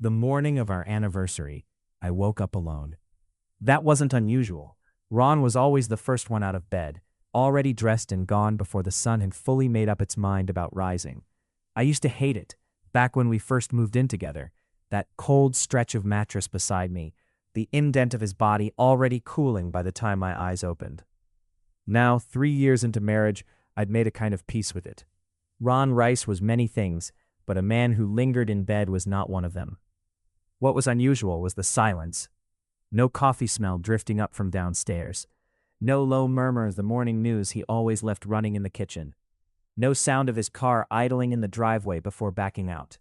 The morning of our anniversary, I woke up alone. That wasn't unusual. Ron was always the first one out of bed, already dressed and gone before the sun had fully made up its mind about rising. I used to hate it, back when we first moved in together, that cold stretch of mattress beside me, the indent of his body already cooling by the time my eyes opened. Now, 3 years into marriage, I'd made a kind of peace with it. Ron Rice was many things, but a man who lingered in bed was not one of them. What was unusual was the silence. No coffee smell drifting up from downstairs. No low murmur of the morning news he always left running in the kitchen. No sound of his car idling in the driveway before backing out.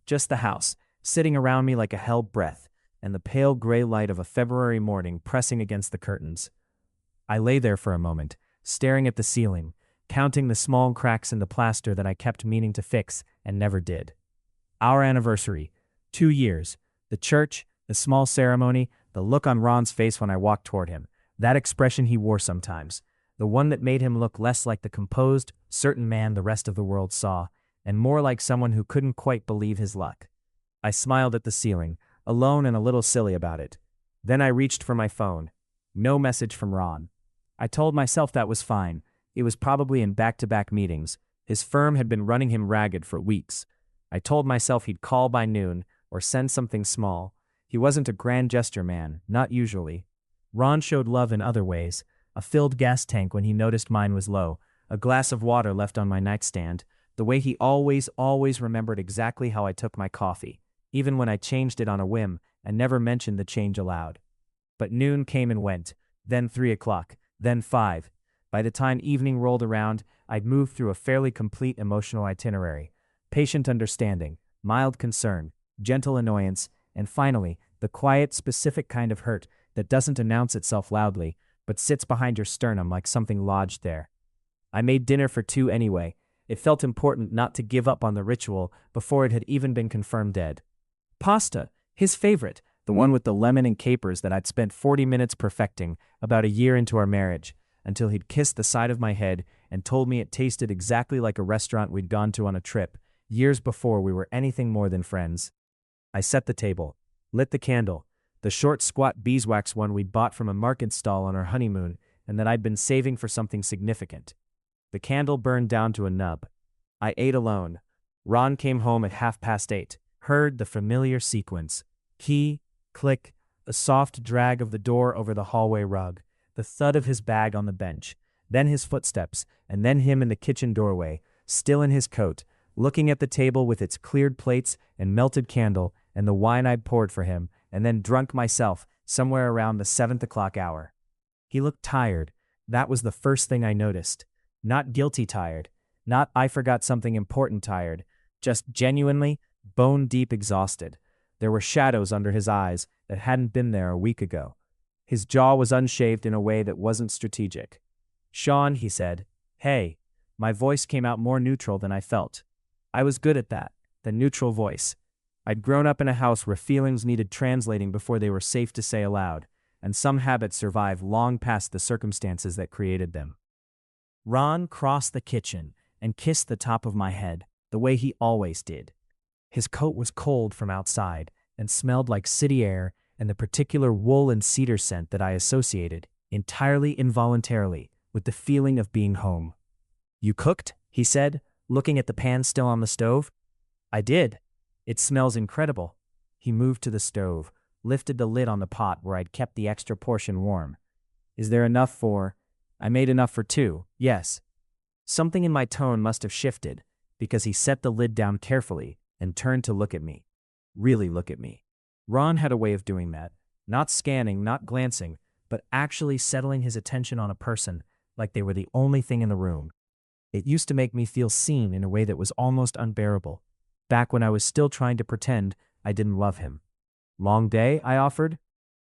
Just the house, sitting around me like a held breath, and the pale gray light of a February morning pressing against the curtains. I lay there for a moment, staring at the ceiling, counting the small cracks in the plaster that I kept meaning to fix and never did. Our anniversary, 2 years, the church, the small ceremony, the look on Ron's face when I walked toward him, that expression he wore sometimes, the one that made him look less like the composed, certain man the rest of the world saw, and more like someone who couldn't quite believe his luck. I smiled at the ceiling, alone and a little silly about it. Then I reached for my phone. No message from Ron. I told myself that was fine. He was probably in back-to-back meetings. His firm had been running him ragged for weeks. I told myself he'd call by noon or send something small. He wasn't a grand gesture man, not usually. Ron showed love in other ways. A filled gas tank when he noticed mine was low, a glass of water left on my nightstand, the way he always remembered exactly how I took my coffee, even when I changed it on a whim and never mentioned the change aloud. But noon came and went, then 3 o'clock, then 5. By the time evening rolled around, I'd moved through a fairly complete emotional itinerary. Patient understanding, mild concern, gentle annoyance, and finally, the quiet, specific kind of hurt that doesn't announce itself loudly, but sits behind your sternum like something lodged there. I made dinner for 2 anyway. It felt important not to give up on the ritual before it had even been confirmed dead. Pasta, his favorite, the one with the lemon and capers that I'd spent 40 minutes perfecting about a year into our marriage, until he'd kissed the side of my head and told me it tasted exactly like a restaurant we'd gone to on a trip, years before we were anything more than friends. I set the table, lit the candle, the short, squat beeswax one we'd bought from a market stall on our honeymoon and that I'd been saving for something significant. The candle burned down to a nub. I ate alone. Ron came home at 8:30, heard the familiar sequence. Key, click, a soft drag of the door over the hallway rug, the thud of his bag on the bench, then his footsteps, and then him in the kitchen doorway, still in his coat, looking at the table with its cleared plates and melted candle and the wine I'd poured for him, and then drunk myself, somewhere around the 7 o'clock hour. He looked tired. That was the first thing I noticed. Not guilty tired. Not I forgot something important tired. Just genuinely, bone-deep exhausted. There were shadows under his eyes that hadn't been there a week ago. His jaw was unshaved in a way that wasn't strategic. "Sean," he said. "Hey." My voice came out more neutral than I felt. I was good at that, the neutral voice. I'd grown up in a house where feelings needed translating before they were safe to say aloud, and some habits survive long past the circumstances that created them. Ron crossed the kitchen and kissed the top of my head, the way he always did. His coat was cold from outside and smelled like city air and the particular wool and cedar scent that I associated, entirely involuntarily, with the feeling of being home. "You cooked?" he said, looking at the pan still on the stove. "I did. It smells incredible." He moved to the stove, lifted the lid on the pot where I'd kept the extra portion warm. "Is there enough for—" "I made enough for 2, yes." Something in my tone must have shifted, because he set the lid down carefully and turned to look at me. Really look at me. Ron had a way of doing that, not scanning, not glancing, but actually settling his attention on a person like they were the only thing in the room. It used to make me feel seen in a way that was almost unbearable, back when I was still trying to pretend I didn't love him. "Long day?" I offered.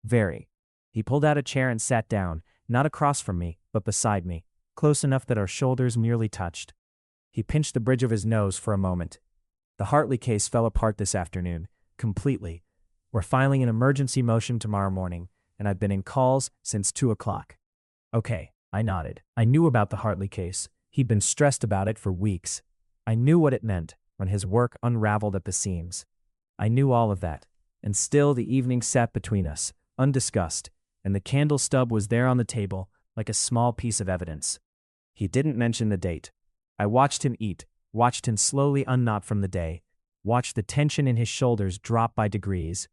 "Very." He pulled out a chair and sat down, not across from me, but beside me, close enough that our shoulders merely touched. He pinched the bridge of his nose for a moment. "The Hartley case fell apart this afternoon, completely. We're filing an emergency motion tomorrow morning, and I've been in calls since 2 o'clock. "Okay," I nodded. I knew about the Hartley case. He'd been stressed about it for weeks. I knew what it meant when his work unraveled at the seams. I knew all of that. And still the evening sat between us, undiscussed, and the candle stub was there on the table, like a small piece of evidence. He didn't mention the date. I watched him eat, watched him slowly unknot from the day, watched the tension in his shoulders drop by degrees.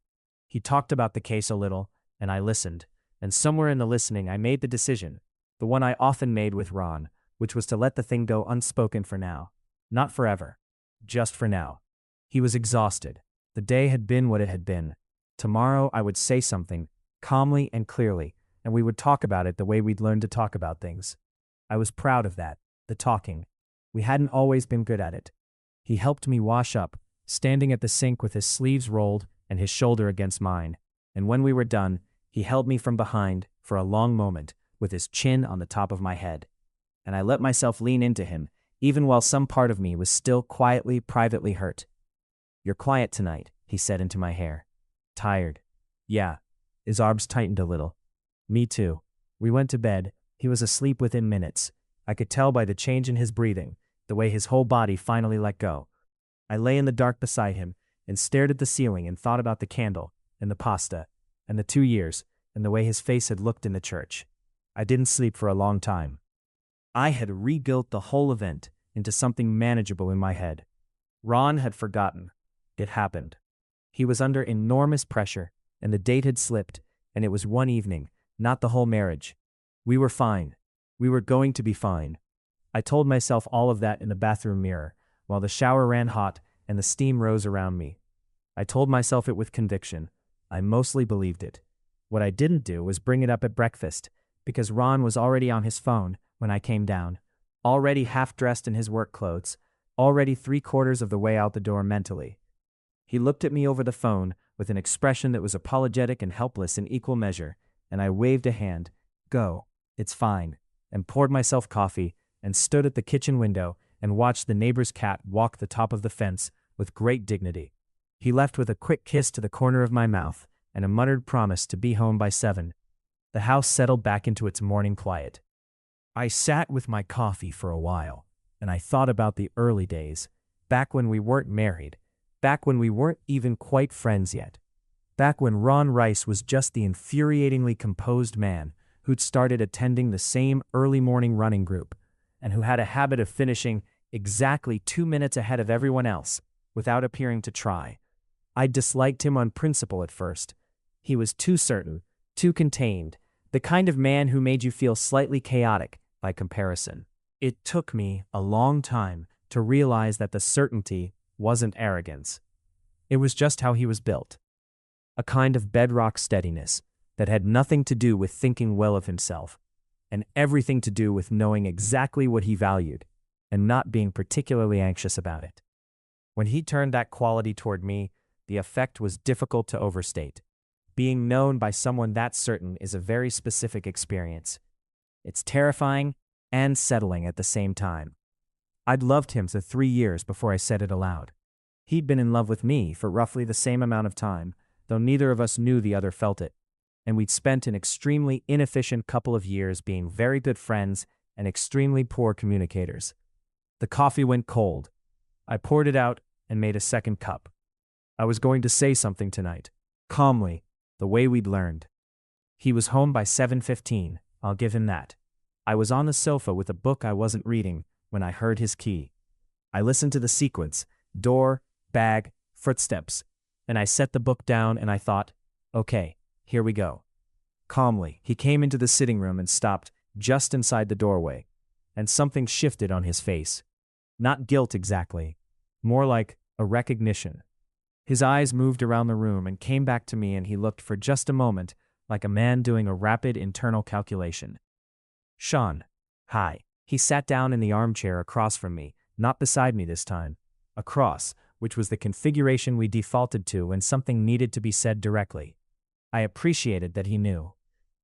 He talked about the case a little, and I listened, and somewhere in the listening I made the decision, the one I often made with Ron, which was to let the thing go unspoken for now. Not forever. Just for now. He was exhausted. The day had been what it had been. Tomorrow I would say something, calmly and clearly, and we would talk about it the way we'd learned to talk about things. I was proud of that, the talking. We hadn't always been good at it. He helped me wash up, standing at the sink with his sleeves rolled and his shoulder against mine, and when we were done, he held me from behind for a long moment, with his chin on the top of my head. And I let myself lean into him, even while some part of me was still quietly, privately hurt. "You're quiet tonight," he said into my hair. "Tired." "Yeah." His arms tightened a little. "Me too." We went to bed. He was asleep within minutes. I could tell by the change in his breathing, the way his whole body finally let go. I lay in the dark beside him and stared at the ceiling and thought about the candle, and the pasta, and the 2 years, and the way his face had looked in the church. I didn't sleep for a long time. I had rebuilt the whole event into something manageable in my head. Ron had forgotten. It happened. He was under enormous pressure, and the date had slipped, and it was one evening, not the whole marriage. We were fine. We were going to be fine. I told myself all of that in the bathroom mirror, while the shower ran hot and the steam rose around me. I told myself it with conviction. I mostly believed it. What I didn't do was bring it up at breakfast, because Ron was already on his phone when I came down, already half-dressed in his work clothes, already 3/4 of the way out the door mentally. He looked at me over the phone with an expression that was apologetic and helpless in equal measure, and I waved a hand, "Go, it's fine," and poured myself coffee and stood at the kitchen window and watched the neighbor's cat walk the top of the fence with great dignity. He left with a quick kiss to the corner of my mouth and a muttered promise to be home by 7. The house settled back into its morning quiet. I sat with my coffee for a while, and I thought about the early days, back when we weren't married, back when we weren't even quite friends yet, back when Ron Rice was just the infuriatingly composed man who'd started attending the same early morning running group, and who had a habit of finishing exactly 2 minutes ahead of everyone else, without appearing to try. I disliked him on principle at first. He was too certain, too contained, the kind of man who made you feel slightly chaotic by comparison. It took me a long time to realize that the certainty wasn't arrogance. It was just how he was built. A kind of bedrock steadiness that had nothing to do with thinking well of himself, and everything to do with knowing exactly what he valued, and not being particularly anxious about it. When he turned that quality toward me, the effect was difficult to overstate. Being known by someone that certain is a very specific experience. It's terrifying and settling at the same time. I'd loved him for 3 years before I said it aloud. He'd been in love with me for roughly the same amount of time, though neither of us knew the other felt it. And we'd spent an extremely inefficient couple of years being very good friends and extremely poor communicators. The coffee went cold. I poured it out and made a second cup. I was going to say something tonight, calmly, the way we'd learned. He was home by 7:15, I'll give him that. I was on the sofa with a book I wasn't reading when I heard his key. I listened to the sequence, door, bag, footsteps, and I set the book down and I thought, okay, here we go. Calmly, he came into the sitting room and stopped just inside the doorway, and something shifted on his face. Not guilt exactly, more like a recognition. His eyes moved around the room and came back to me, and he looked for just a moment like a man doing a rapid internal calculation. "Sean." "Hi." He sat down in the armchair across from me, not beside me this time. Across, which was the configuration we defaulted to when something needed to be said directly. I appreciated that he knew.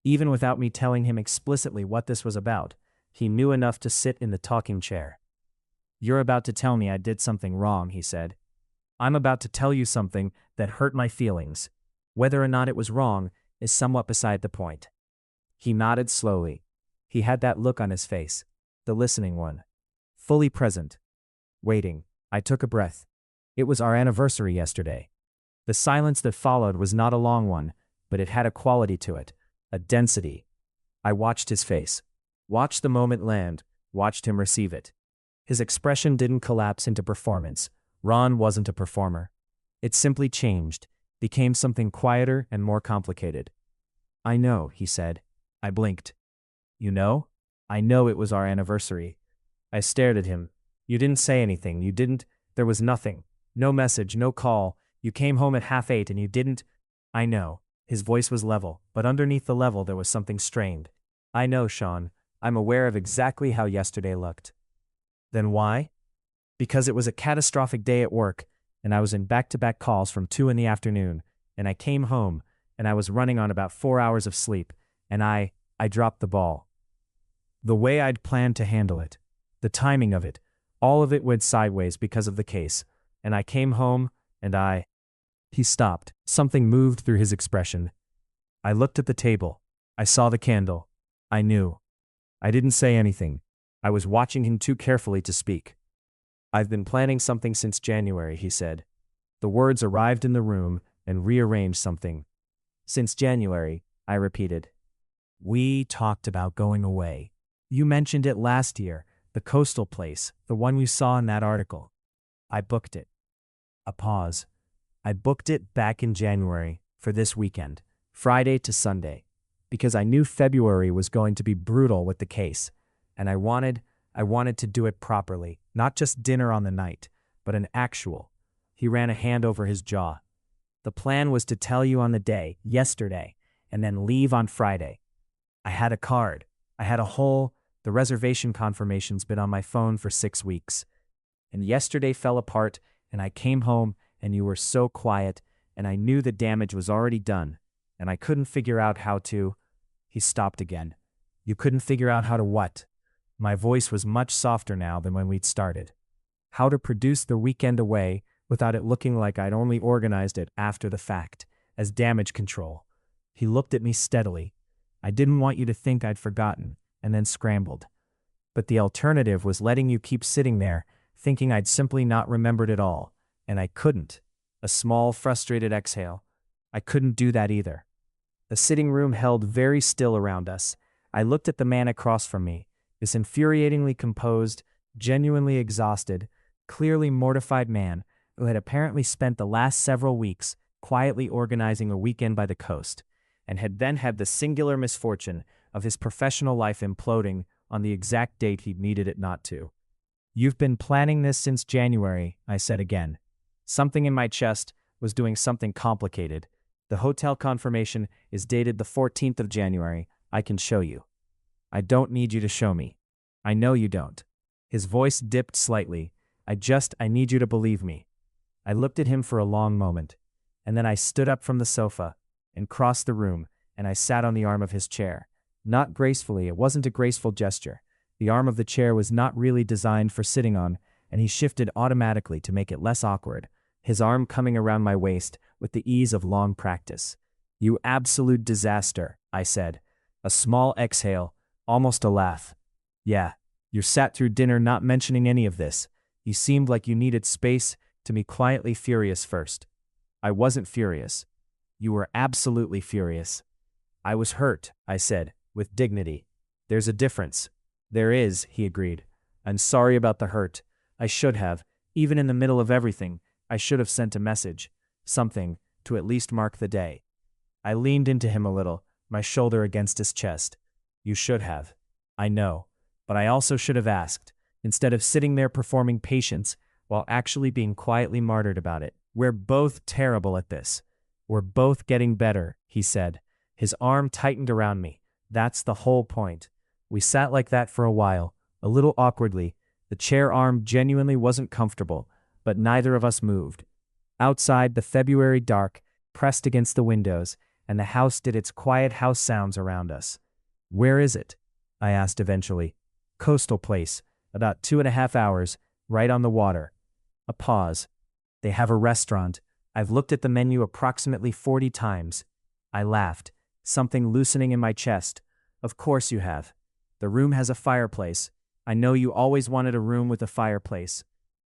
Even without me telling him explicitly what this was about, he knew enough to sit in the talking chair. "You're about to tell me I did something wrong," he said. "I'm about to tell you something that hurt my feelings. Whether or not it was wrong is somewhat beside the point." He nodded slowly. He had that look on his face, the listening one. Fully present. Waiting. I took a breath. "It was our anniversary yesterday." The silence that followed was not a long one, but it had a quality to it, a density. I watched his face. Watched the moment land, watched him receive it. His expression didn't collapse into performance. Ron wasn't a performer. It simply changed, became something quieter and more complicated. I know, he said. I blinked. You know? I know it was our anniversary. I stared at him. You didn't say anything, you didn't. There was nothing. No message, no call. You came home at 8:30 and you didn't. I know. His voice was level, but underneath the level there was something strained. I know, Sean. I'm aware of exactly how yesterday looked. Then why? Because it was a catastrophic day at work, and I was in back-to-back calls from 2 in the afternoon, and I came home, and I was running on about 4 hours of sleep, and I dropped the ball. The way I'd planned to handle it, the timing of it, all of it went sideways because of the case, and I came home, and He stopped. Something moved through his expression. I looked at the table. I saw the candle. I knew. I didn't say anything. I was watching him too carefully to speak. I've been planning something since January, he said. The words arrived in the room and rearranged something. Since January, I repeated. We talked about going away. You mentioned it last year, the coastal place, the one we saw in that article. I booked it. A pause. I booked it back in January for this weekend, Friday to Sunday, because I knew February was going to be brutal with the case, and I wanted to do it properly, not just dinner on the night, but an actual. He ran a hand over his jaw. The plan was to tell you on the day, yesterday, and then leave on Friday. I had a card. I had the reservation confirmation's been on my phone for 6 weeks. And yesterday fell apart, and I came home, and you were so quiet, and I knew the damage was already done, and I couldn't figure out how to. He stopped again. You couldn't figure out how to what? My voice was much softer now than when we'd started. How to produce the weekend away without it looking like I'd only organized it after the fact, as damage control. He looked at me steadily. I didn't want you to think I'd forgotten, and then scrambled. But the alternative was letting you keep sitting there, thinking I'd simply not remembered it all, and I couldn't. A small, frustrated exhale. I couldn't do that either. The sitting room held very still around us. I looked at the man across from me, this infuriatingly composed, genuinely exhausted, clearly mortified man who had apparently spent the last several weeks quietly organizing a weekend by the coast, and had then had the singular misfortune of his professional life imploding on the exact date he'd needed it not to. You've been planning this since January, I said again. Something in my chest was doing something complicated. The hotel confirmation is dated the 14th of January. I can show you. I don't need you to show me. I know you don't. His voice dipped slightly. I need you to believe me. I looked at him for a long moment, and then I stood up from the sofa and crossed the room, and I sat on the arm of his chair. Not gracefully, it wasn't a graceful gesture. The arm of the chair was not really designed for sitting on, and he shifted automatically to make it less awkward, his arm coming around my waist with the ease of long practice. You absolute disaster, I said. A small exhale, almost a laugh. Yeah, you sat through dinner not mentioning any of this. You seemed like you needed space to be quietly furious first. I wasn't furious. You were absolutely furious. I was hurt, I said, with dignity. There's a difference. There is, he agreed. I'm sorry about the hurt. I should have, even in the middle of everything, I should have sent a message, something, to at least mark the day. I leaned into him a little, my shoulder against his chest. You should have. I know. But I also should have asked, instead of sitting there performing patience while actually being quietly martyred about it. We're both terrible at this. We're both getting better, he said. His arm tightened around me. That's the whole point. We sat like that for a while, a little awkwardly. The chair arm genuinely wasn't comfortable, but neither of us moved. Outside, the February dark pressed against the windows, and the house did its quiet house sounds around us. Where is it? I asked eventually. Coastal place, about 2.5 hours, right on the water. A pause. They have a restaurant. I've looked at the menu approximately 40 times. I laughed, something loosening in my chest. Of course you have. The room has a fireplace. I know you always wanted a room with a fireplace.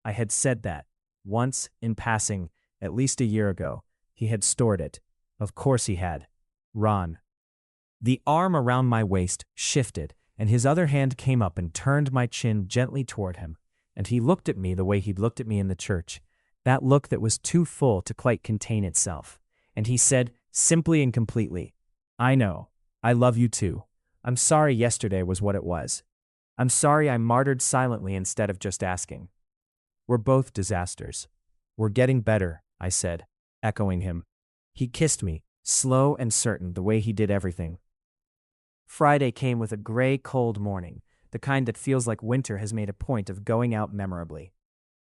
I had said that, once, in passing, at least a year ago, He had stored it. Of course he had. Ron. The arm around my waist shifted, and his other hand came up and turned my chin gently toward him, and he looked at me the way he'd looked at me in the church, that look that was too full to quite contain itself. And he said, simply and completely, "I know. I love you too. I'm sorry yesterday was what it was. I'm sorry I martyred silently instead of just asking. We're both disasters. We're getting better," I said, echoing him. He kissed me, slow and certain the way he did everything. Friday came with a gray, cold morning, the kind that feels like winter has made a point of going out memorably.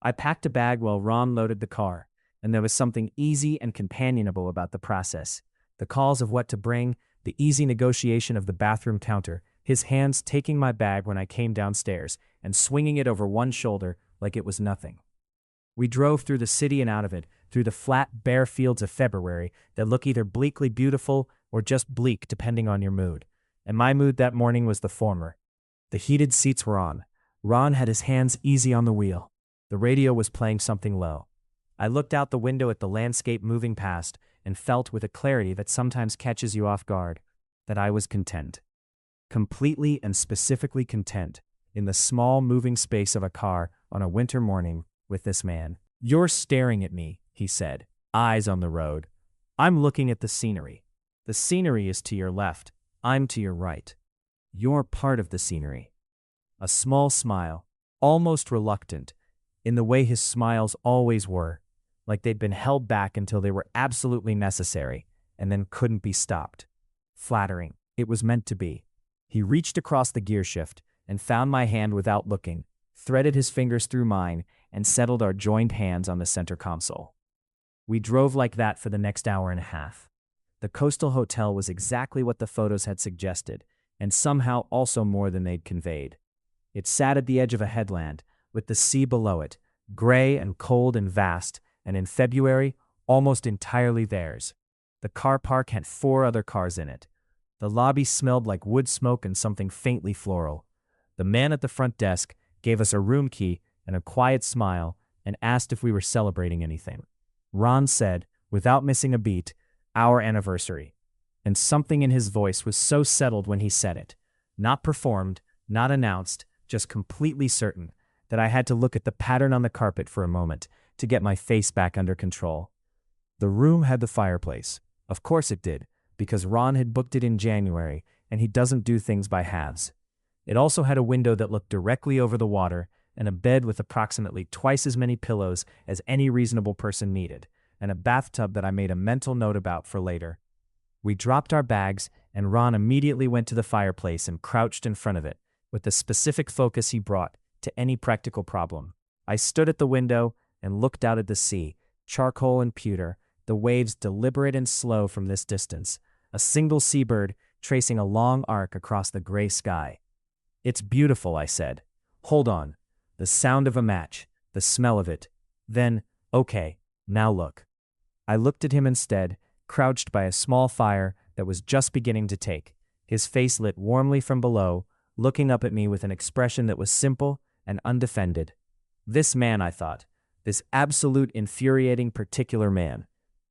I packed a bag while Ron loaded the car, and there was something easy and companionable about the process. The calls of what to bring, the easy negotiation of the bathroom counter, his hands taking my bag when I came downstairs and swinging it over one shoulder like it was nothing. We drove through the city and out of it, through the flat, bare fields of February that look either bleakly beautiful or just bleak depending on your mood. And my mood that morning was the former. The heated seats were on. Ron had his hands easy on the wheel. The radio was playing something low. I looked out the window at the landscape moving past and felt with a clarity that sometimes catches you off guard that I was content. Completely and specifically content in the small moving space of a car on a winter morning with this man. "You're staring at me," he said, eyes on the road. "I'm looking at the scenery. The scenery is to your left. I'm to your right. You're part of the scenery." A small smile, almost reluctant, in the way his smiles always were, like they'd been held back until they were absolutely necessary and then couldn't be stopped. Flattering. It was meant to be. He reached across the gear shift and found my hand without looking, threaded his fingers through mine, and settled our joined hands on the center console. We drove like that for the next hour and a half. The coastal hotel was exactly what the photos had suggested, and somehow also more than they'd conveyed. It sat at the edge of a headland, with the sea below it, gray and cold and vast, and in February, almost entirely theirs. The car park had 4 other cars in it. The lobby smelled like wood smoke and something faintly floral. The man at the front desk gave us a room key and a quiet smile and asked if we were celebrating anything. Ron said, without missing a beat, "Our anniversary." And something in his voice was so settled when he said it, not performed, not announced, just completely certain, that I had to look at the pattern on the carpet for a moment to get my face back under control. The room had the fireplace. Of course it did, because Ron had booked it in January, and he doesn't do things by halves. It also had a window that looked directly over the water, and a bed with approximately twice as many pillows as any reasonable person needed, and a bathtub that I made a mental note about for later. We dropped our bags, and Ron immediately went to the fireplace and crouched in front of it, with the specific focus he brought to any practical problem. I stood at the window and looked out at the sea, charcoal and pewter, the waves deliberate and slow from this distance, a single seabird tracing a long arc across the gray sky. "It's beautiful," I said. "Hold on." The sound of a match, the smell of it. Then, "Okay, now look." I looked at him instead, crouched by a small fire that was just beginning to take, his face lit warmly from below, looking up at me with an expression that was simple and undefended. This man, I thought, this absolute infuriating particular man.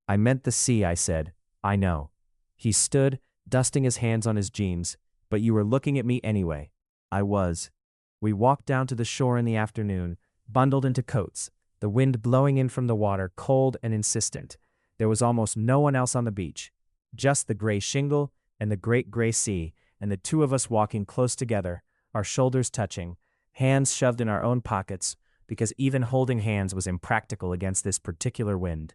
"I meant the sea," I said. "I know." He stood, dusting his hands on his jeans. "But you were looking at me anyway." I was. We walked down to the shore in the afternoon, bundled into coats, the wind blowing in from the water cold and insistent. There was almost no one else on the beach, just the gray shingle and the great gray sea, and the two of us walking close together, our shoulders touching, hands shoved in our own pockets, because even holding hands was impractical against this particular wind.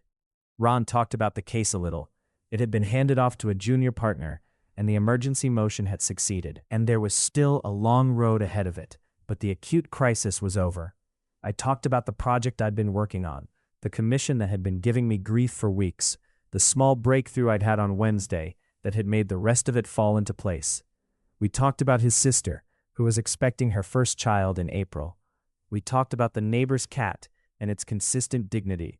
Ron talked about the case a little. It had been handed off to a junior partner, and the emergency motion had succeeded, and there was still a long road ahead of it, but the acute crisis was over. I talked about the project I'd been working on, the commission that had been giving me grief for weeks, the small breakthrough I'd had on Wednesday that had made the rest of it fall into place. We talked about his sister, who was expecting her first child in April. We talked about the neighbor's cat and its consistent dignity.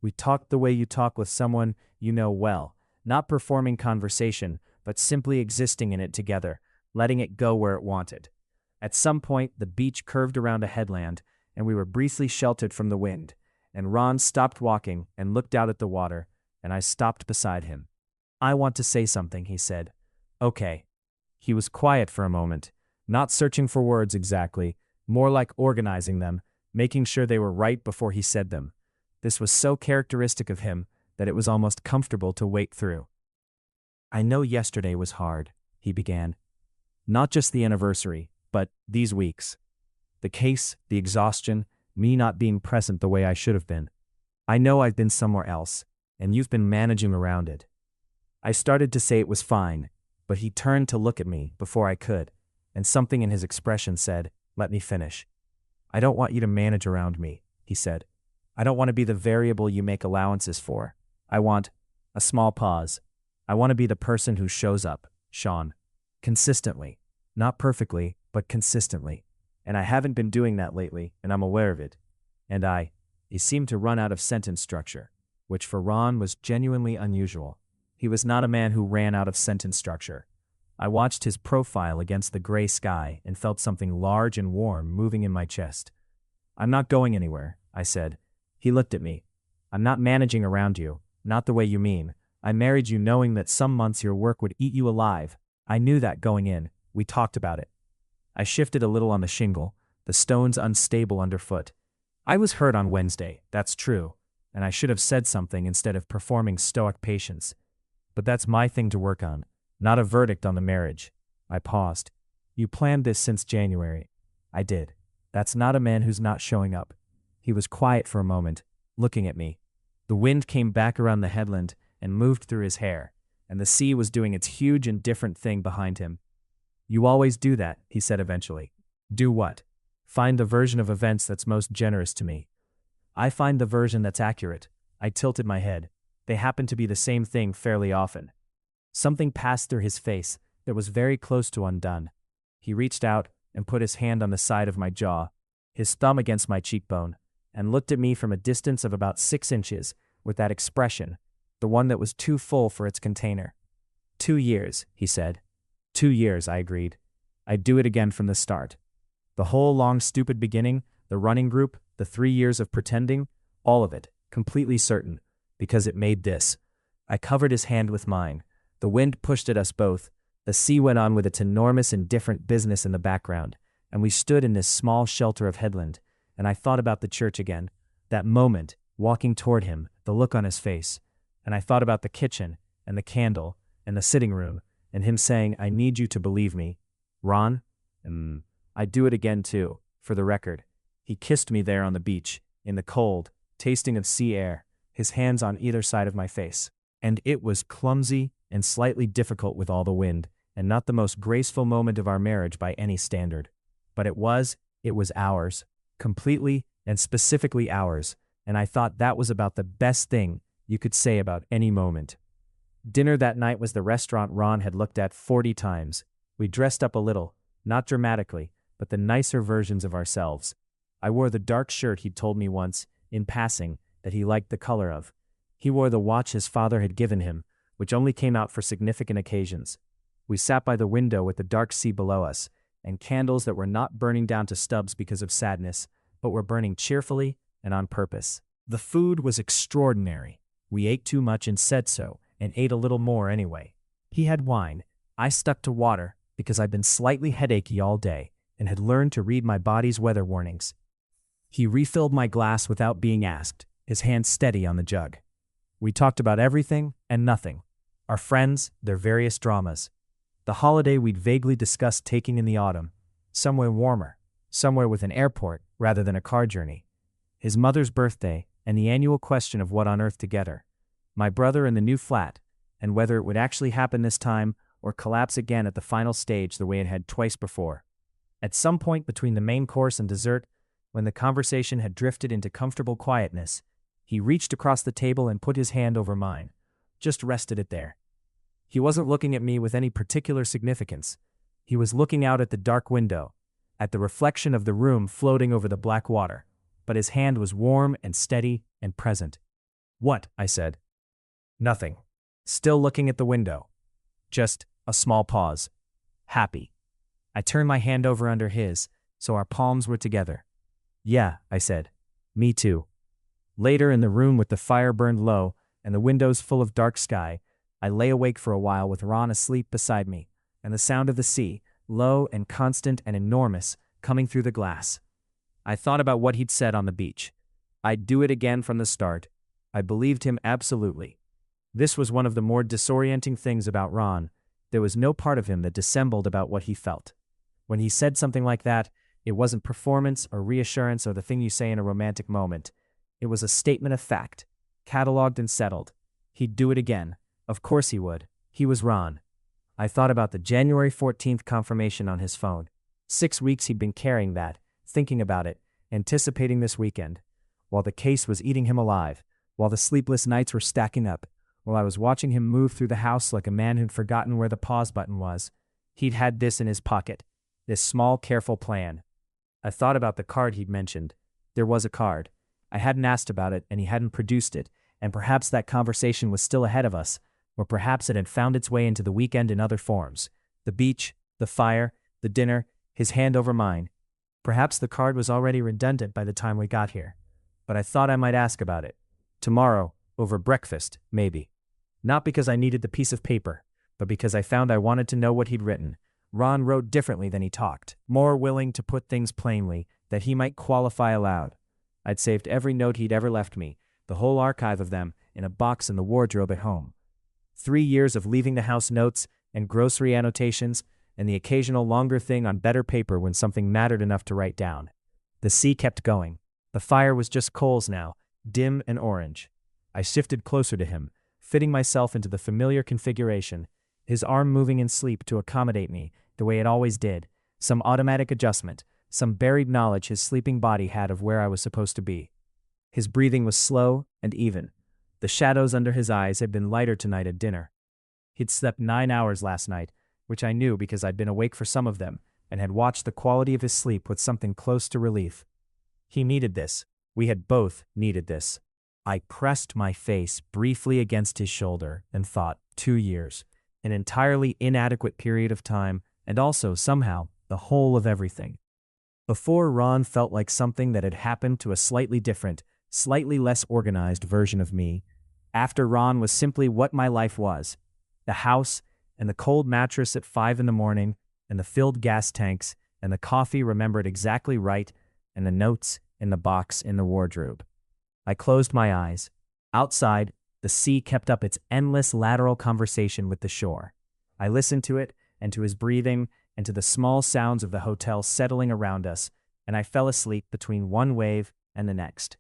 We talked the way you talk with someone you know well, not performing conversation, but simply existing in it together, letting it go where it wanted. At some point, the beach curved around a headland, and we were briefly sheltered from the wind, and Ron stopped walking and looked out at the water, and I stopped beside him. I want to say something, he said. Okay. He was quiet for a moment, not searching for words exactly, more like organizing them, making sure they were right before he said them. This was so characteristic of him that it was almost comfortable to wait through. I know yesterday was hard, he began. Not just the anniversary, but these weeks. The case, the exhaustion, me not being present the way I should have been. I know I've been somewhere else, and you've been managing around it. I started to say it was fine, but he turned to look at me before I could, and something in his expression said, "Let me finish." "I don't want you to manage around me," he said. "I don't want to be the variable you make allowances for. I want a small pause. I want to be the person who shows up, Sean. Consistently. Not perfectly, but consistently. And I haven't been doing that lately, and I'm aware of it. And he seemed to run out of sentence structure, which for Ron was genuinely unusual. He was not a man who ran out of sentence structure. I watched his profile against the gray sky and felt something large and warm moving in my chest. "I'm not going anywhere," I said. He looked at me. "I'm not managing around you, not the way you mean. I married you knowing that some months your work would eat you alive. I knew that going in. We talked about it." I shifted a little on the shingle, the stones unstable underfoot. I was hurt on Wednesday, that's true, and I should have said something instead of performing stoic patience. But that's my thing to work on, not a verdict on the marriage. I paused. "You planned this since January." I did. "That's not a man who's not showing up." He was quiet for a moment, looking at me. The wind came back around the headland and moved through his hair, and the sea was doing its huge and different thing behind him. "You always do that," he said eventually. "Do what?" "Find the version of events that's most generous to me." "I find the version that's accurate." I tilted my head. They happen to be the same thing fairly often. Something passed through his face that was very close to undone. He reached out and put his hand on the side of my jaw, his thumb against my cheekbone, and looked at me from a distance of about 6 inches with that expression, the one that was too full for its container. 2 years, he said. 2 years, I agreed. I'd do it again from the start. The whole long stupid beginning, the running group, the 3 years of pretending, all of it, completely certain, because it made this. I covered his hand with mine. The wind pushed at us both. The sea went on with its enormous indifferent business in the background, and we stood in this small shelter of headland, and I thought about the church again, that moment, walking toward him, the look on his face, and I thought about the kitchen, and the candle, and the sitting room, and him saying, "I need you to believe me. Ron?" I'd do it again too, for the record. He kissed me there on the beach, in the cold, tasting of sea air, his hands on either side of my face. And it was clumsy and slightly difficult with all the wind, and not the most graceful moment of our marriage by any standard. But it was ours, completely and specifically ours, and I thought that was about the best thing you could say about any moment. Dinner that night was the restaurant Ron had looked at 40 times. We dressed up a little, not dramatically, but the nicer versions of ourselves. I wore the dark shirt he'd told me once, in passing, that he liked the color of. He wore the watch his father had given him, which only came out for significant occasions. We sat by the window with the dark sea below us, and candles that were not burning down to stubs because of sadness, but were burning cheerfully and on purpose. The food was extraordinary. We ate too much and said so, and ate a little more anyway. He had wine. I stuck to water, because I'd been slightly headachy all day, and had learned to read my body's weather warnings. He refilled my glass without being asked, his hand steady on the jug. We talked about everything and nothing. Our friends, their various dramas. The holiday we'd vaguely discussed taking in the autumn. Somewhere warmer. Somewhere with an airport rather than a car journey. His mother's birthday, and the annual question of what on earth to get her. My brother in the new flat, and whether it would actually happen this time or collapse again at the final stage the way it had twice before. At some point between the main course and dessert, when the conversation had drifted into comfortable quietness, he reached across the table and put his hand over mine. Just rested it there. He wasn't looking at me with any particular significance. He was looking out at the dark window, at the reflection of the room floating over the black water, but his hand was warm and steady and present. "What?" I said. "Nothing." Still looking at the window. Just a small pause. Happy. I turned my hand over under his, so our palms were together. "Yeah," I said. "Me too." Later in the room with the fire burned low, and the windows full of dark sky, I lay awake for a while with Ron asleep beside me, and the sound of the sea, low and constant and enormous, coming through the glass. I thought about what he'd said on the beach. I'd do it again from the start. I believed him absolutely. This was one of the more disorienting things about Ron. There was no part of him that dissembled about what he felt. When he said something like that, it wasn't performance or reassurance or the thing you say in a romantic moment. It was a statement of fact, cataloged and settled. He'd do it again. Of course he would. He was Ron. I thought about the January 14th confirmation on his phone. 6 weeks he'd been carrying that, thinking about it, anticipating this weekend. While the case was eating him alive, while the sleepless nights were stacking up, while I was watching him move through the house like a man who'd forgotten where the pause button was, he'd had this in his pocket, this small, careful plan. I thought about the card he'd mentioned. There was a card. I hadn't asked about it, and he hadn't produced it, and perhaps that conversation was still ahead of us, or perhaps it had found its way into the weekend in other forms. The beach, the fire, the dinner, his hand over mine. Perhaps the card was already redundant by the time we got here. But I thought I might ask about it. Tomorrow, over breakfast, maybe. Not because I needed the piece of paper, but because I found I wanted to know what he'd written. Ron wrote differently than he talked, more willing to put things plainly, that he might qualify aloud. I'd saved every note he'd ever left me, the whole archive of them, in a box in the wardrobe at home. 3 years of leaving the house notes and grocery annotations, and the occasional longer thing on better paper when something mattered enough to write down. The sea kept going. The fire was just coals now, dim and orange. I shifted closer to him, fitting myself into the familiar configuration, his arm moving in sleep to accommodate me, the way it always did, some automatic adjustment, some buried knowledge his sleeping body had of where I was supposed to be. His breathing was slow and even. The shadows under his eyes had been lighter tonight at dinner. He'd slept 9 hours last night, which I knew because I'd been awake for some of them, and had watched the quality of his sleep with something close to relief. He needed this. We had both needed this. I pressed my face briefly against his shoulder and thought, 2 years. An entirely inadequate period of time, and also, somehow, the whole of everything. Before, Ron felt like something that had happened to a slightly different, slightly less organized version of me. After, Ron was simply what my life was. The house, and the cold mattress at 5 in the morning, and the filled gas tanks, and the coffee remembered exactly right, and the notes in the box in the wardrobe. I closed my eyes. Outside, the sea kept up its endless lateral conversation with the shore. I listened to it, and to his breathing, and to the small sounds of the hotel settling around us, and I fell asleep between one wave and the next.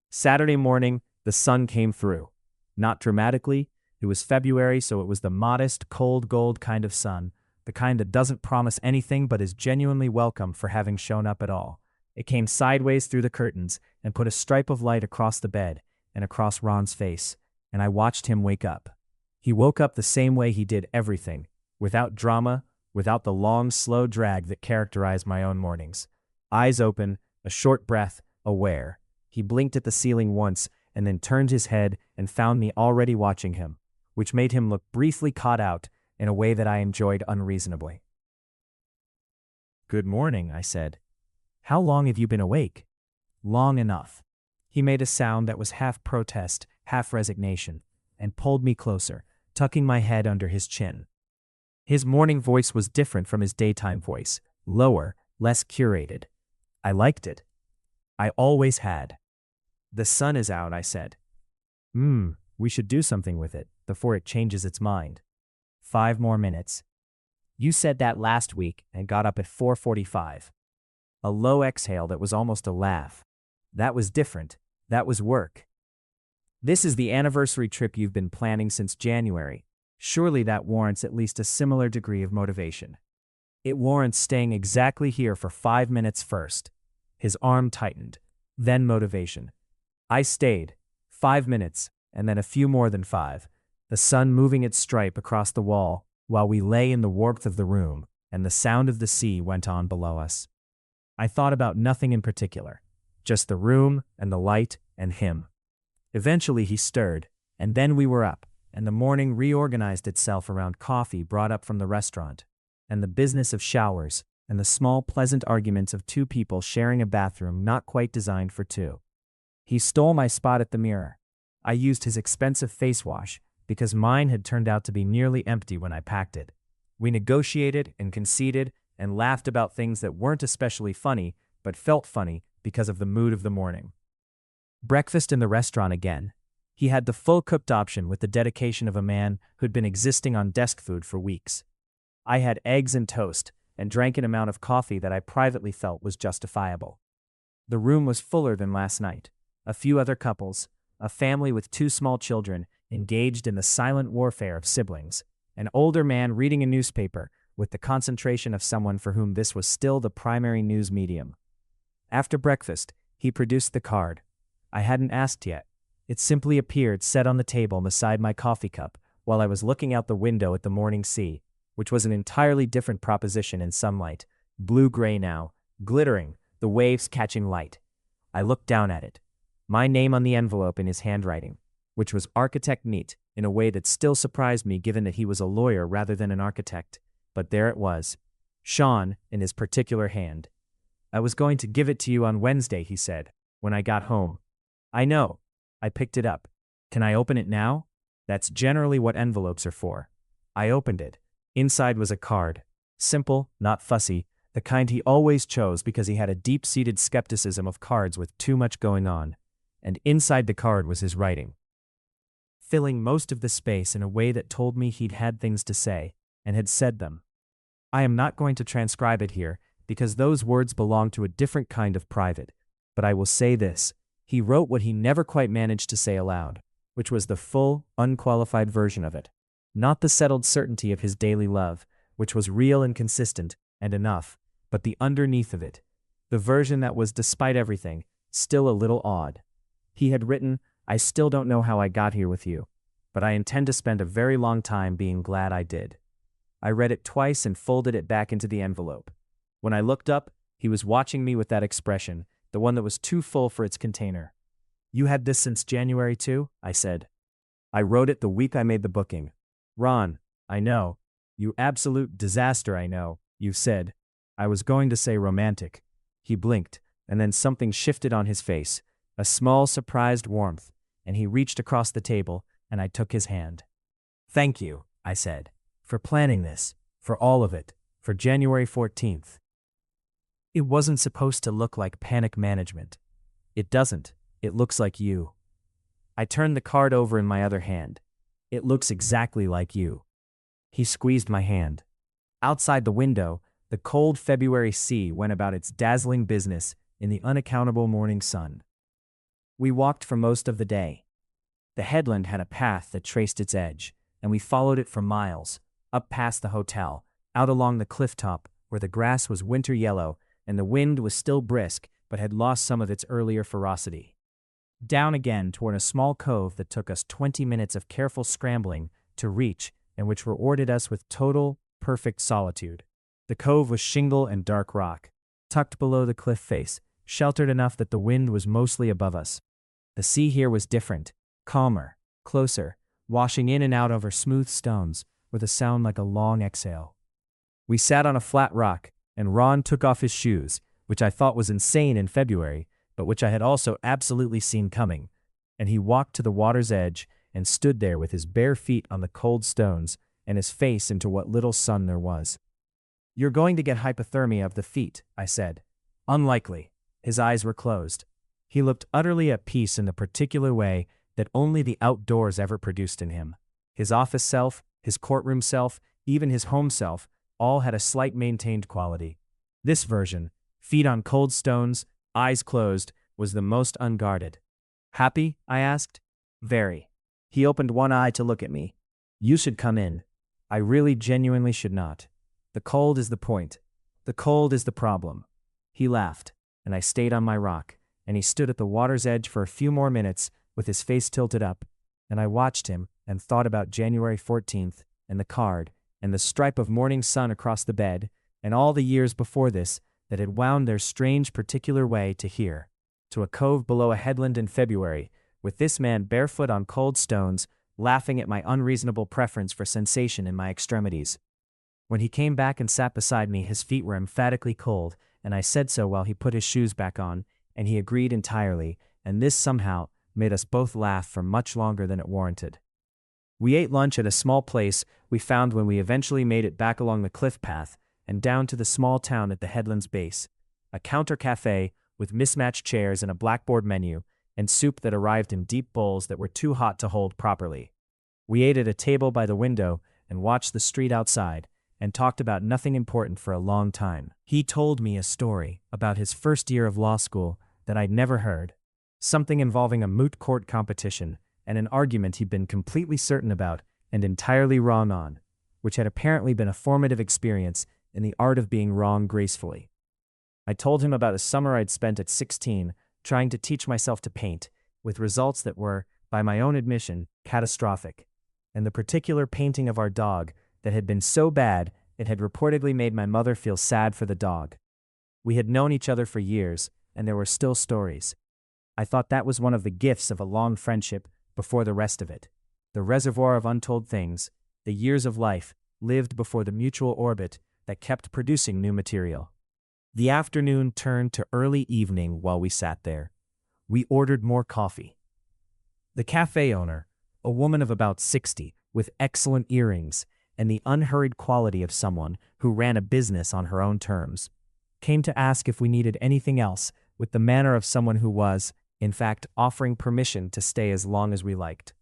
Saturday morning, the sun came through. Not dramatically. It was February, so it was the modest, cold gold kind of sun, the kind that doesn't promise anything but is genuinely welcome for having shown up at all. It came sideways through the curtains and put a stripe of light across the bed and across Ron's face, and I watched him wake up. He woke up the same way he did everything, without drama, without the long, slow drag that characterized my own mornings. Eyes open, a short breath, aware. He blinked at the ceiling once and then turned his head and found me already watching him, which made him look briefly caught out in a way that I enjoyed unreasonably. "Good morning," I said. "How long have you been awake?" "Long enough." He made a sound that was half protest, half resignation, and pulled me closer, tucking my head under his chin. His morning voice was different from his daytime voice, lower, less curated. I liked it. I always had. "The sun is out," I said. We should do something with it before it changes its mind." 5 more minutes. "You said that last week and got up at 4:45. A low exhale that was almost a laugh. "That was different. That was work." "This is the anniversary trip you've been planning since January. Surely that warrants at least a similar degree of motivation." "It warrants staying exactly here for 5 minutes first." His arm tightened. Then motivation. I stayed. 5 minutes, and then a few more than 5. The sun moving its stripe across the wall, while we lay in the warmth of the room, and the sound of the sea went on below us. I thought about nothing in particular. Just the room, and the light, and him. Eventually he stirred, and then we were up, and the morning reorganized itself around coffee brought up from the restaurant, and the business of showers, and the small pleasant arguments of 2 people sharing a bathroom not quite designed for 2. He stole my spot at the mirror. I used his expensive face wash, because mine had turned out to be nearly empty when I packed it. We negotiated and conceded and laughed about things that weren't especially funny, but felt funny because of the mood of the morning. Breakfast in the restaurant again. He had the full cooked option with the dedication of a man who'd been existing on desk food for weeks. I had eggs and toast, and drank an amount of coffee that I privately felt was justifiable. The room was fuller than last night. A few other couples, a family with 2 small children engaged in the silent warfare of siblings, an older man reading a newspaper with the concentration of someone for whom this was still the primary news medium. After breakfast, he produced the card. I hadn't asked yet. It simply appeared set on the table beside my coffee cup while I was looking out the window at the morning sea, which was an entirely different proposition in sunlight, blue-gray now, glittering, the waves catching light. I looked down at it. My name on the envelope in his handwriting, which was architect neat in a way that still surprised me given that he was a lawyer rather than an architect. But there it was. Sean in his particular hand. I was going to give it to you on Wednesday, he said, when I got home. I know. I picked it up. Can I open it now? That's generally what envelopes are for. I opened it. Inside was a card. Simple, not fussy, the kind he always chose because he had a deep-seated skepticism of cards with too much going on. And inside the card was his writing, filling most of the space in a way that told me he'd had things to say, and had said them. I am not going to transcribe it here, because those words belong to a different kind of private, but I will say this. He wrote what he never quite managed to say aloud, which was the full, unqualified version of it. Not the settled certainty of his daily love, which was real and consistent, and enough, but the underneath of it. The version that was, despite everything, still a little odd. He had written, I still don't know how I got here with you, but I intend to spend a very long time being glad I did. I read it twice and folded it back into the envelope. When I looked up, he was watching me with that expression, the one that was too full for its container. You had this since January too? I said. I wrote it the week I made the booking. Ron, I know. You absolute disaster, I know, you said. I was going to say romantic. He blinked, and then something shifted on his face, a small surprised warmth, and he reached across the table, and I took his hand. Thank you, I said, for planning this, for all of it, for January 14th. It wasn't supposed to look like panic management. It doesn't. It looks like you. I turned the card over in my other hand. It looks exactly like you. He squeezed my hand. Outside the window, the cold February sea went about its dazzling business in the unaccountable morning sun. We walked for most of the day. The headland had a path that traced its edge, and we followed it for miles, up past the hotel, out along the cliff top where the grass was winter yellow and the wind was still brisk but had lost some of its earlier ferocity. Down again toward a small cove that took us 20 minutes of careful scrambling to reach and which rewarded us with total, perfect solitude. The cove was shingle and dark rock, tucked below the cliff face, sheltered enough that the wind was mostly above us. The sea here was different, calmer, closer, washing in and out over smooth stones with a sound like a long exhale. We sat on a flat rock, and Ron took off his shoes, which I thought was insane in February, but which I had also absolutely seen coming, and he walked to the water's edge and stood there with his bare feet on the cold stones and his face into what little sun there was. You're going to get hypothermia of the feet, I said. Unlikely. His eyes were closed. He looked utterly at peace in the particular way that only the outdoors ever produced in him. His office self, his courtroom self, even his home self, all had a slight maintained quality. This version, feet on cold stones, eyes closed, was the most unguarded. Happy? I asked. Very. He opened one eye to look at me. You should come in. I really genuinely should not. The cold is the point. The cold is the problem. He laughed, and I stayed on my rock, and he stood at the water's edge for a few more minutes with his face tilted up, and I watched him and thought about January 14th and the card and the stripe of morning sun across the bed and all the years before this that had wound their strange particular way to here, to a cove below a headland in February, with this man barefoot on cold stones, laughing at my unreasonable preference for sensation in my extremities. When he came back and sat beside me, his feet were emphatically cold, and I said so while he put his shoes back on, and he agreed entirely, and this somehow, made us both laugh for much longer than it warranted. We ate lunch at a small place we found when we eventually made it back along the cliff path and down to the small town at the headland's base, a counter cafe with mismatched chairs and a blackboard menu, and soup that arrived in deep bowls that were too hot to hold properly. We ate at a table by the window and watched the street outside, and talked about nothing important for a long time. He told me a story about his first year of law school that I'd never heard, something involving a moot court competition and an argument he'd been completely certain about and entirely wrong on, which had apparently been a formative experience in the art of being wrong gracefully. I told him about a summer I'd spent at 16 trying to teach myself to paint, with results that were, by my own admission, catastrophic, and the particular painting of our dog that had been so bad it had reportedly made my mother feel sad for the dog. We had known each other for years, and there were still stories. I thought that was one of the gifts of a long friendship before the rest of it. The reservoir of untold things, the years of life, lived before the mutual orbit that kept producing new material. The afternoon turned to early evening while we sat there. We ordered more coffee. The cafe owner, a woman of about 60, with excellent earrings and the unhurried quality of someone who ran a business on her own terms, came to ask if we needed anything else with the manner of someone who was, in fact, offering permission to stay as long as we liked.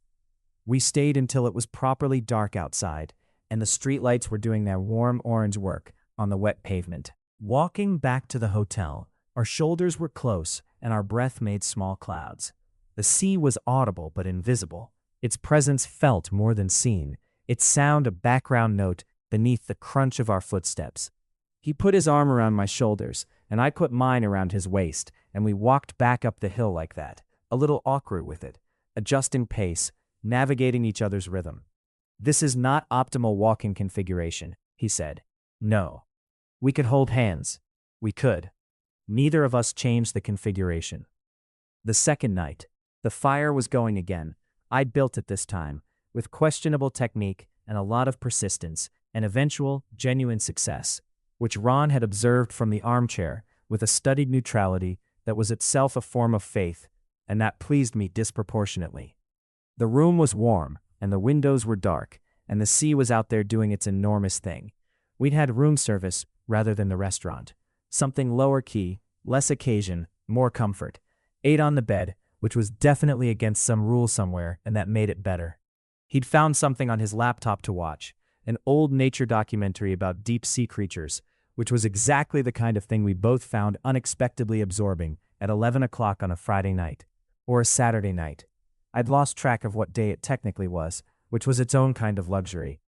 We stayed until it was properly dark outside, and the streetlights were doing their warm orange work on the wet pavement. Walking back to the hotel, our shoulders were close and our breath made small clouds. The sea was audible but invisible. Its presence felt more than seen, its sound a background note beneath the crunch of our footsteps. He put his arm around my shoulders, and I put mine around his waist, and we walked back up the hill like that, a little awkward with it, adjusting pace, navigating each other's rhythm. "This is not optimal walking configuration," he said. "No. We could hold hands. We could." Neither of us changed the configuration. The second night, the fire was going again. I'd built it this time, with questionable technique and a lot of persistence, and eventual, genuine success, which Ron had observed from the armchair with a studied neutrality that was itself a form of faith, and that pleased me disproportionately. The room was warm, and the windows were dark, and the sea was out there doing its enormous thing. We'd had room service rather than the restaurant. Something lower key, less occasion, more comfort. Ate on the bed, which was definitely against some rule somewhere, and that made it better. He'd found something on his laptop to watch, an old nature documentary about deep-sea creatures, which was exactly the kind of thing we both found unexpectedly absorbing at 11 o'clock on a Friday night, or a Saturday night. I'd lost track of what day it technically was, which was its own kind of luxury.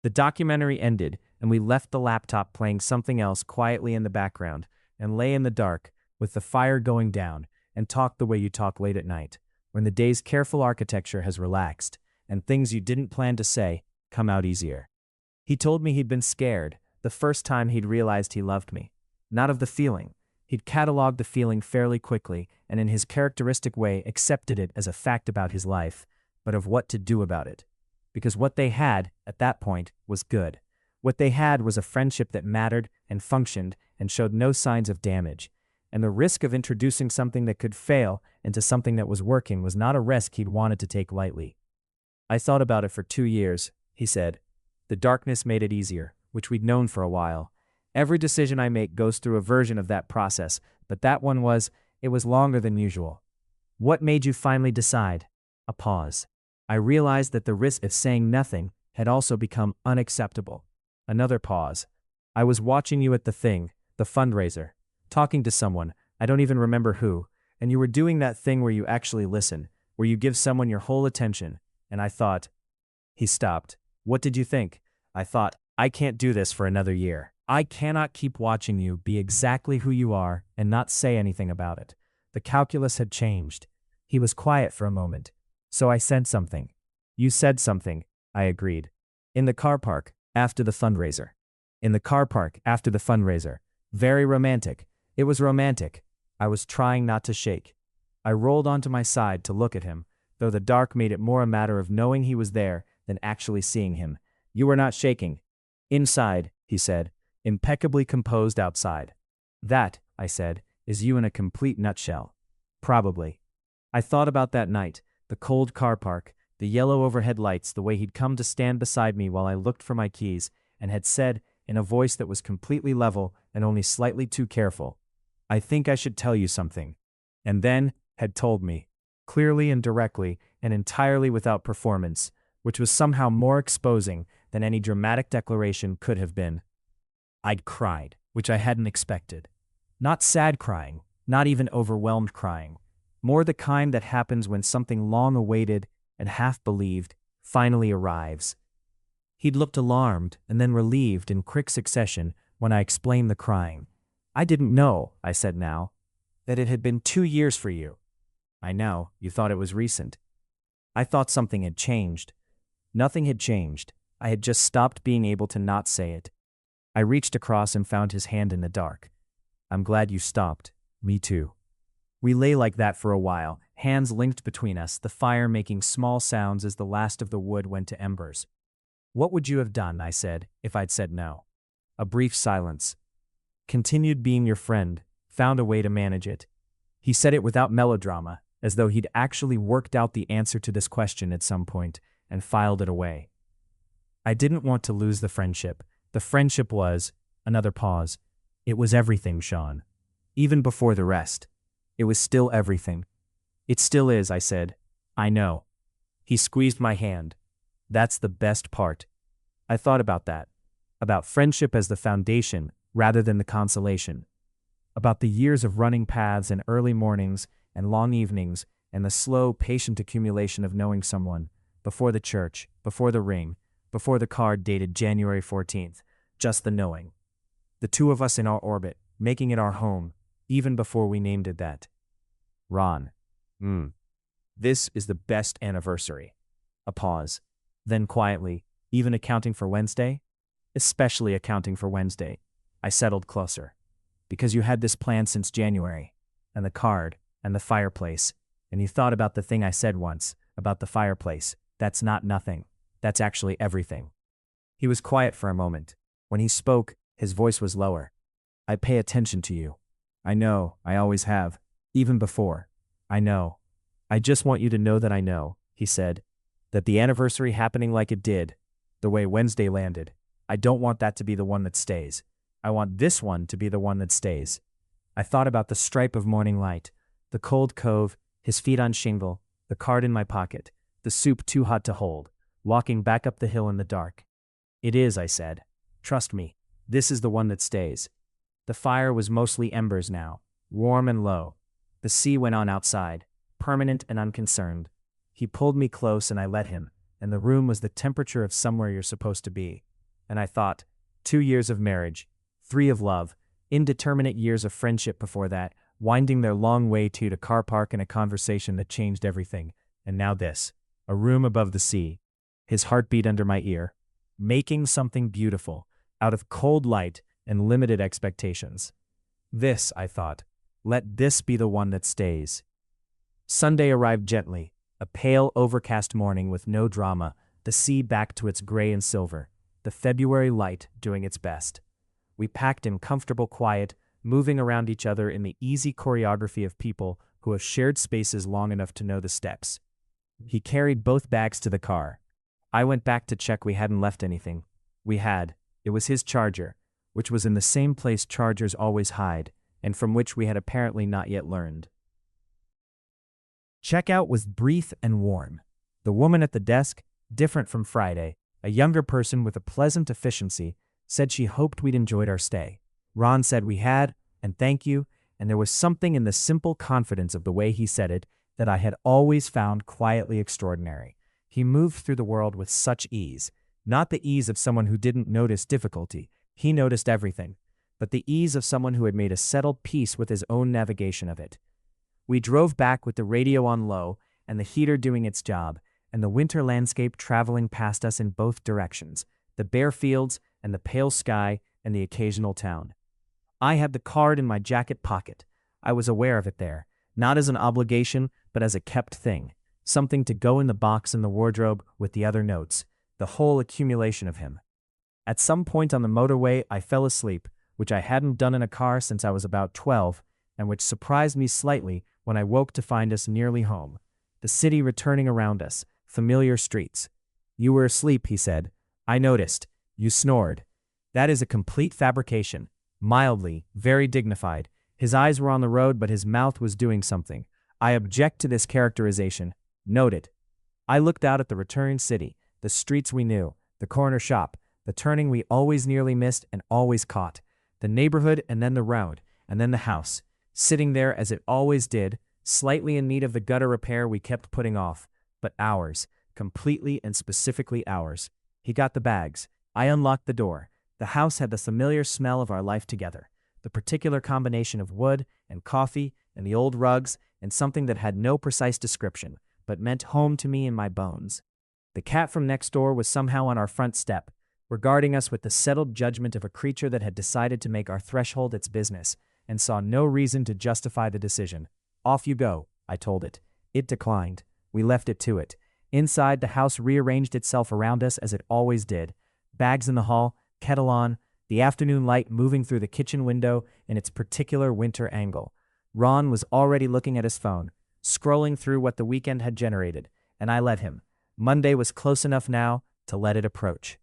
The documentary ended, and we left the laptop playing something else quietly in the background, and lay in the dark, with the fire going down, and talked the way you talk late at night, when the day's careful architecture has relaxed, and things you didn't plan to say come out easier. He told me he'd been scared the first time he'd realized he loved me. Not of the feeling. He'd cataloged the feeling fairly quickly, and in his characteristic way accepted it as a fact about his life, but of what to do about it. Because what they had, at that point, was good. What they had was a friendship that mattered and functioned and showed no signs of damage, and the risk of introducing something that could fail into something that was working was not a risk he'd wanted to take lightly. "I thought about it for 2 years," he said. "The darkness made it easier, which we'd known for a while. Every decision I make goes through a version of that process, but that one it was longer than usual." "What made you finally decide?" A pause. I realized that the risk of saying nothing had also become unacceptable. Another pause. "I was watching you at the fundraiser, talking to someone, I don't even remember who, and you were doing that thing where you actually listen, where you give someone your whole attention, and I thought..." He stopped. "What did you think?" "I thought, I can't do this for another year. I cannot keep watching you be exactly who you are and not say anything about it." The calculus had changed. He was quiet for a moment. "So I said something." "You said something," I agreed. "In the car park, after the fundraiser." "In the car park, after the fundraiser. Very romantic." It was romantic. I was trying not to shake. I rolled onto my side to look at him, though the dark made it more a matter of knowing he was there than actually seeing him. "You were not shaking." "Inside," he said, "impeccably composed outside." "That," I said, "is you in a complete nutshell." "Probably." I thought about that night, the cold car park, the yellow overhead lights, the way he'd come to stand beside me while I looked for my keys, and had said, in a voice that was completely level and only slightly too careful, "I think I should tell you something." And then had told me, clearly and directly and entirely without performance, which was somehow more exposing than any dramatic declaration could have been. I'd cried, which I hadn't expected. Not sad crying, not even overwhelmed crying, more the kind that happens when something long awaited and half believed finally arrives. He'd looked alarmed and then relieved in quick succession when I explained the crying. "I didn't know," I said now, "that it had been 2 years for you." "I know, you thought it was recent." I thought something had changed. Nothing had changed. I had just stopped being able to not say it. I reached across and found his hand in the dark. "I'm glad you stopped. Me too." We lay like that for a while, hands linked between us, the fire making small sounds as the last of the wood went to embers. "What would you have done," I said, "if I'd said no?" A brief silence. "Continued being your friend, found a way to manage it." He said it without melodrama, as though he'd actually worked out the answer to this question at some point and filed it away. "I didn't want to lose the friendship. The friendship was," another pause, "it was everything, Sean. Even before the rest. It was still everything." "It still is," I said. "I know." He squeezed my hand. "That's the best part." I thought about that. About friendship as the foundation rather than the consolation. About the years of running paths and early mornings and long evenings and the slow, patient accumulation of knowing someone, before the church, before the ring, before the card dated January 14th, just the knowing. The two of us in our orbit, making it our home, even before we named it that. "Ron. This is the best anniversary." A pause. Then quietly, "Even accounting for Wednesday?" "Especially accounting for Wednesday." I settled closer. "Because you had this plan since January, and the card, and the fireplace, and you thought about the thing I said once, about the fireplace. That's not nothing. That's actually everything." He was quiet for a moment. When he spoke, his voice was lower. "I pay attention to you. I know, I always have. Even before. I know. I just want you to know that I know," he said. "That the anniversary happening like it did, the way Wednesday landed, I don't want that to be the one that stays. I want this one to be the one that stays." I thought about the stripe of morning light, the cold cove, his feet on shingle, the card in my pocket, the soup too hot to hold, walking back up the hill in the dark. "It is," I said. "Trust me, this is the one that stays." The fire was mostly embers now, warm and low. The sea went on outside, permanent and unconcerned. He pulled me close and I let him, and the room was the temperature of somewhere you're supposed to be. And I thought, 2 years of marriage, 3 of love, indeterminate years of friendship before that, winding their long way to a car park and a conversation that changed everything. And now this, a room above the sea, his heartbeat under my ear, making something beautiful out of cold light and limited expectations. This, I thought, let this be the one that stays. Sunday arrived gently, a pale, overcast morning with no drama, the sea back to its gray and silver, the February light doing its best. We packed in comfortable quiet, moving around each other in the easy choreography of people who have shared spaces long enough to know the steps. He carried both bags to the car. I went back to check we hadn't left anything. We had. It was his charger, which was in the same place chargers always hide, and from which we had apparently not yet learned. Checkout was brief and warm. The woman at the desk, different from Friday, a younger person with a pleasant efficiency, said she hoped we'd enjoyed our stay. Ron said we had, and thank you, and there was something in the simple confidence of the way he said it that I had always found quietly extraordinary. He moved through the world with such ease, not the ease of someone who didn't notice difficulty. He noticed everything, but the ease of someone who had made a settled peace with his own navigation of it. We drove back with the radio on low and the heater doing its job, and the winter landscape traveling past us in both directions, the bare fields and the pale sky and the occasional town. I had the card in my jacket pocket. I was aware of it there, not as an obligation, but as a kept thing, something to go in the box in the wardrobe with the other notes, the whole accumulation of him. At some point on the motorway, I fell asleep, which I hadn't done in a car since I was about 12, and which surprised me slightly when I woke to find us nearly home. The city returning around us, familiar streets. You were asleep, he said. I noticed. You snored. That is a complete fabrication. Mildly, very dignified. His eyes were on the road, but his mouth was doing something. I object to this characterization. Noted. I looked out at the returning city, the streets we knew, the corner shop, the turning we always nearly missed and always caught, the neighborhood and then the road, and then the house, sitting there as it always did, slightly in need of the gutter repair we kept putting off, but ours, completely and specifically ours. He got the bags. I unlocked the door. The house had the familiar smell of our life together, the particular combination of wood and coffee and the old rugs and something that had no precise description, but meant home to me in my bones. The cat from next door was somehow on our front step, regarding us with the settled judgment of a creature that had decided to make our threshold its business, and saw no reason to justify the decision. Off you go, I told it. It declined. We left it to it. Inside, the house rearranged itself around us as it always did. Bags in the hall, kettle on, the afternoon light moving through the kitchen window in its particular winter angle. Ron was already looking at his phone, scrolling through what the weekend had generated, and I let him. Monday was close enough now to let it approach.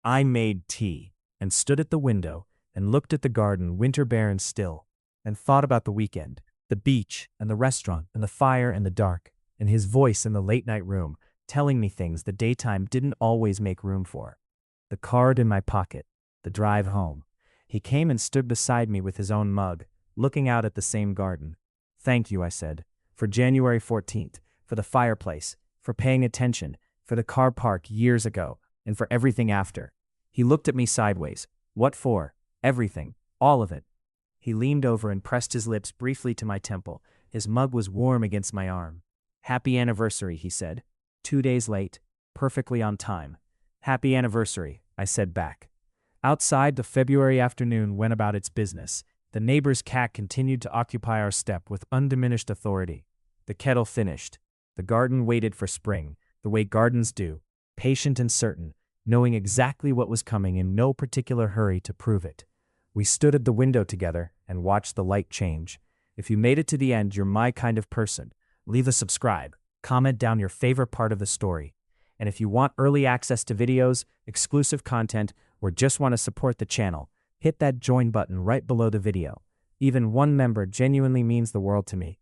I made tea and stood at the window and looked at the garden, winter bare and still, and thought about the weekend, the beach and the restaurant and the fire and the dark, and his voice in the late-night room, telling me things the daytime didn't always make room for. The card in my pocket, the drive home. He came and stood beside me with his own mug, looking out at the same garden. Thank you, I said, for January 14th, for the fireplace, for paying attention, for the car park years ago, and for everything after. He looked at me sideways. What for? Everything. All of it. He leaned over and pressed his lips briefly to my temple. His mug was warm against my arm. Happy anniversary, he said. 2 days late, perfectly on time. Happy anniversary, I said back. Outside, the February afternoon went about its business. The neighbor's cat continued to occupy our step with undiminished authority. The kettle finished. The garden waited for spring, the way gardens do, patient and certain, knowing exactly what was coming in no particular hurry to prove it. We stood at the window together and watched the light change. If you made it to the end, you're my kind of person. Leave a subscribe, comment down your favorite part of the story. And if you want early access to videos, exclusive content, or just want to support the channel, hit that join button right below the video. Even one member genuinely means the world to me.